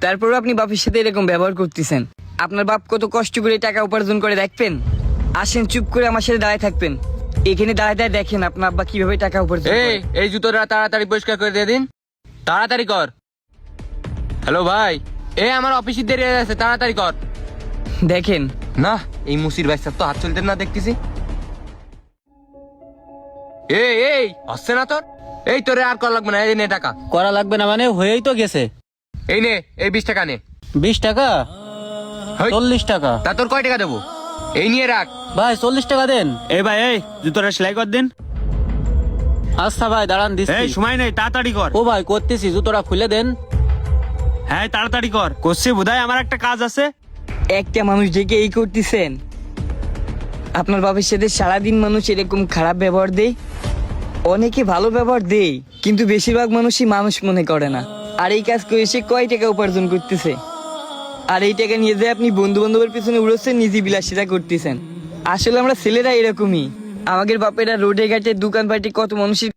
তারপরও আপনি বাপের সাথে এরকম ব্যবহার করতেছেন। আপনার বাপ কত কষ্ট করে টাকা উপার্জন করে দেখবেন। আসেন, চুপ করে আমার সাথে দাঁড়ায় থাকবেন। এখানে দাঁড়ায় দাঁড়ায় দেখেন আপনার আব্বা কিভাবে টাকা উপার্জন করে। এই জুতোটা তাড়াতাড়ি পরিষ্কার করে দিয়ে দিন, তাড়াতাড়ি কর। হ্যালো ভাই, আমার অফিসে দেরি হয়ে যাচ্ছে, তাড়াতাড়ি কর। দেখেন না, এই মুসির ভাই স্যার তো হাত চলতে না দেখতেছি। এই হচ্ছে না তোর? এই তোরে আর কর লাগবে না, এই নে টাকা। করা লাগবে না মানে হয়েই তো গেছে। এই নে, এই 20 টাকা নে। 20 টাকা? হই। 40 টাকা। তা তোর কয় টাকা দেবো? এই নিয়ে রাখ। ভাই 40 টাকা দেন। এই ভাই, এই জুতোটা সেলাই কর দিন। আচ্ছা ভাই দাঁড়ান এই দিচ্ছি। সময় নেই, তাড়াতাড়ি কর। ও ভাই করতেছি, জুতোটা খুলে দেন। হ্যাঁ তাড়াতাড়ি কর, করছি বোধহয়, আমার একটা কাজ আছে। একটা মানুষ ডেকে এই করতেছেন। আপনার বাপের সাথে সারাদিন মানুষ এরকম খারাপ ব্যবহার দেয়। অনেকে ভালো ব্যবহার দেয়, কিন্তু বেশিরভাগ মানুষই মানুষ মনে করে না। আর এই কাজ করে সে কয় টাকা উপার্জন করতেছে। আর এই টাকা নিয়ে যায় আপনি বন্ধু বান্ধবের পিছনে উড়োচ্ছেন, নিজে বিলাসিতা করতেছেন। আসলে আমরা ছেলেরা এরকমই। আমাদের বাপেরা রোডে ঘাটে দোকান পাটে কত মানুষের